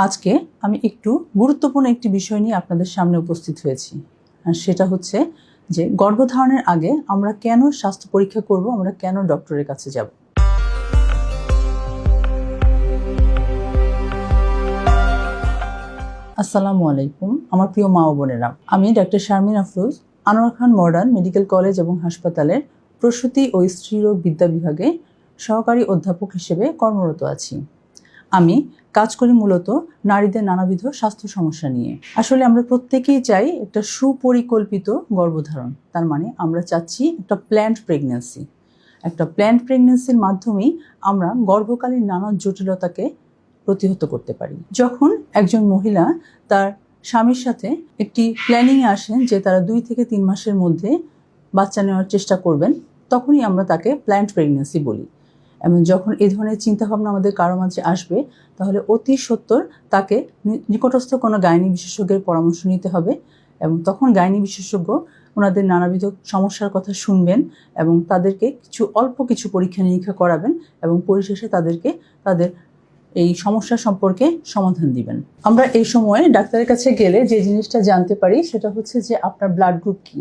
আজকে আমি একটু গুরুত্বপূর্ণ একটি বিষয় নিয়ে আপনাদের সামনে উপস্থিত হয়েছি। আর সেটা হচ্ছে যে গর্ভধারণের আগে আমরা কেন স্বাস্থ্য পরীক্ষা করব, আমরা কেন ডক্টরের কাছে যাব। আসসালামু আলাইকুম আমার প্রিয় মা ও বোনেরা, আমি ডাক্তার শারমিন আফরোজ, আনোয়ার খান মডার্ন মেডিকেল কলেজ এবং হাসপাতালের প্রসূতি ও স্ত্রীরোগ বিদ্যা বিভাগে সহকারী অধ্যাপক হিসেবে কর্মরত আছি। আমি কাজ করি মূলত নারীদের নানাবিধ স্বাস্থ্য সমস্যা নিয়ে। আসলে আমরা প্রত্যেকেই চাই একটা সুপরিকল্পিত গর্ভধারণ, তার মানে আমরা চাচ্ছি একটা প্ল্যান্ড প্রেগন্যান্সি। একটা প্ল্যান্ড প্রেগন্যান্সির মাধ্যমেই আমরা গর্ভকালীন নানা জটিলতাকে প্রতিহত করতে পারি। যখন একজন মহিলা তার স্বামীর সাথে একটি প্ল্যানিংয়ে আসেন যে তারা 2 থেকে 3 মাসের মধ্যে বাচ্চা নেওয়ার চেষ্টা করবেন, তখনই আমরা তাকে প্ল্যান্ড প্রেগন্যান্সি বলি। এবং যখন এই ধরনের চিন্তাভাবনা আমাদের কারো মাঝে আসবে, তাহলে অতি সত্বর তাকে নিকটস্থ কোনো গাইনি বিশেষজ্ঞের পরামর্শ নিতে হবে। এবং তখন গাইনি বিশেষজ্ঞ ওনাদের নানাবিধ সমস্যার কথা শুনবেন এবং তাদেরকে অল্প কিছু পরীক্ষা নিরীক্ষা করাবেন এবং পরিশেষে তাদেরকে তাদের এই সমস্যা সম্পর্কে সমাধান দিবেন। আমরা এই সময়ে ডাক্তারের কাছে গেলে যে জিনিসটা জানতে পারি সেটা হচ্ছে যে আপনার ব্লাড গ্রুপ কী।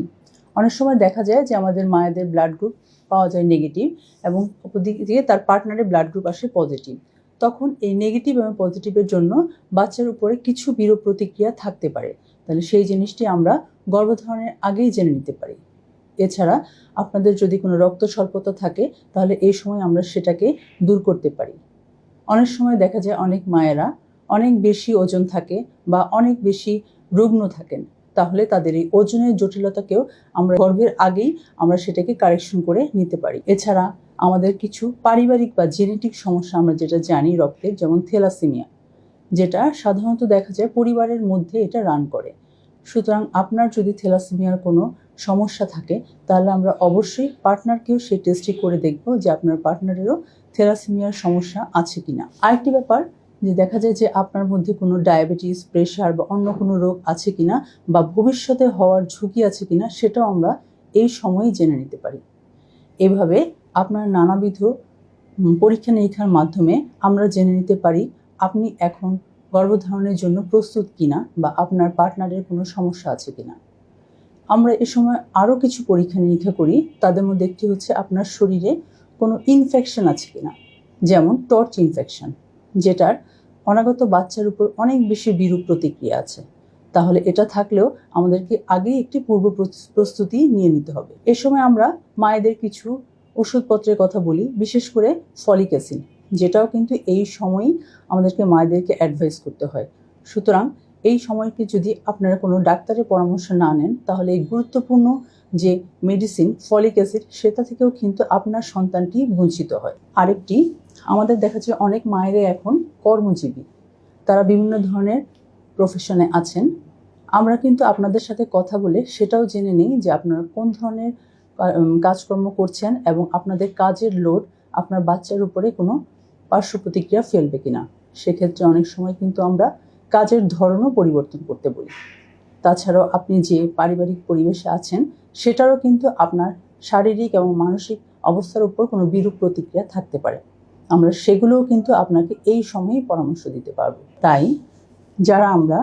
অনেক সময় দেখা যায় যে আমাদের মায়েদের ব্লাড গ্রুপ পাওয়া যায় নেগেটিভ এবং অপরদিক দিয়ে তার পার্টনারের ব্লাড গ্রুপ আসে পজিটিভ। তখন এই নেগেটিভ এবং পজিটিভের জন্য বাচ্চার উপরে কিছু বিরূপ প্রতিক্রিয়া থাকতে পারে। তাহলে সেই জিনিসটি আমরা গর্ভধারণের আগেই জেনে নিতে পারি। এছাড়া আপনাদের যদি কোনো রক্ত স্বল্পতা থাকে, তাহলে এই সময় আমরা সেটাকে দূর করতে পারি। অনেক সময় দেখা যায় অনেক মায়েরা অনেক বেশি ওজন থাকে বা অনেক বেশি রুগ্ন থাকেন, তাহলে তাদের এই ওজনের জটিলতাকেও আমরা গর্ভের আগেই আমরা সেটাকে কারেকশন করে নিতে পারি। এছাড়া আমাদের কিছু পারিবারিক বা জেনেটিক সমস্যা আমরা যেটা জানি রক্তের, যেমন থ্যালাসেমিয়া, যেটা সাধারণত দেখা যায় পরিবারের মধ্যে এটা রান করে। সুতরাং আপনার যদি থ্যালাসেমিয়ার কোনো সমস্যা থাকে, তাহলে আমরা অবশ্যই পার্টনারকেও সেই টেস্টটি করে দেখব যে আপনার পার্টনারেরও থ্যালাসেমিয়ার সমস্যা আছে কিনা। আরেকটি ব্যাপার যে দেখা যায় যে আপনার মধ্যে কোনো ডায়াবেটিস, প্রেশার বা অন্য কোনো রোগ আছে কিনা বা ভবিষ্যতে হওয়ার ঝুঁকি আছে কিনা, সেটাও আমরা এই সময়েই জেনে নিতে পারি। এভাবে আপনার নানাবিধ পরীক্ষা নিরীক্ষার মাধ্যমে আমরা জেনে নিতে পারি আপনি এখন গর্ভধারণের জন্য প্রস্তুত কিনা বা আপনার পার্টনারের কোনো সমস্যা আছে কিনা। আমরা এ সময় আরও কিছু পরীক্ষা নিরীক্ষা করি। তাদের মধ্যে একটি হচ্ছে আপনার শরীরে কোনো ইনফেকশন আছে কিনা, যেমন টর্চ ইনফেকশন, যেটার অনাগত বাচ্চার উপর অনেক বেশি বিরূপ প্রতিক্রিয়া আছে। তাহলে এটা থাকলেও আমাদেরকে আগেই একটি পূর্ব প্রস্তুতি নিয়ে নিতে হবে। এ সময় আমরা মায়েদের কিছু ওষুধপত্রের কথা বলি, বিশেষ করে ফলিক অ্যাসিড, যেটাও কিন্তু এই সময়ই আমাদেরকে মায়েদেরকে অ্যাডভাইস করতে হয়। সুতরাং এই সময়টি যদি আপনারা কোনো ডাক্তারের পরামর্শ না নেন, তাহলে এই গুরুত্বপূর্ণ যে মেডিসিন ফলিক অ্যাসিড, সেটা থেকেও কিন্তু আপনার সন্তানটি বঞ্চিত হয়। আরেকটি, আমাদের দেখা যায় অনেক মায়েরা এখন কর্মজীবী, তারা বিভিন্ন ধরনের প্রফেশনে আছেন। আমরা কিন্তু আপনাদের সাথে কথা বলে সেটাও জেনে নিই যে আপনারা কোন ধরনের কাজকর্ম করছেন এবং আপনাদের কাজের লোড আপনার বাচ্চার উপরে কোনো পার্শ্ব প্রতিক্রিয়া ফেলবে কিনা। সেক্ষেত্রে অনেক সময় কিন্তু আমরা কাজের ধরনও পরিবর্তন করতে বলি। তাছাড়াও আপনি যে পারিবারিক পরিবেশে আছেন, সেটারও কিন্তু আপনার শারীরিক এবং মানসিক অবস্থার উপর কোনো বিরূপ প্রতিক্রিয়া থাকতে পারে। আমরা সেগুলোও কিন্তু আপনাকে এই সময়েই পরামর্শ দিতে পারবো। তাই যারা আমরা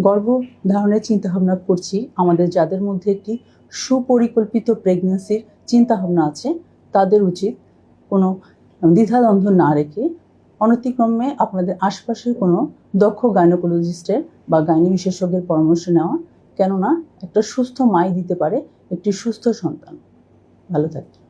গর্ভধারণের চিন্তাভাবনা করছি, আমাদের যাদের মধ্যে একটি সুপরিকল্পিত প্রেগন্যান্সির চিন্তাভাবনা আছে, তাদের উচিত কোনো দ্বিধাদ্বন্দ্ব না রেখে অনতিক্রমে আপনাদের আশপাশের কোনো দক্ষ গাইনোকোলজিস্টের বা গাইনি বিশেষজ্ঞের পরামর্শ নেওয়া। কেননা একটা সুস্থ মাই দিতে পারে একটি সুস্থ সন্তান। ভালো থাকবেন।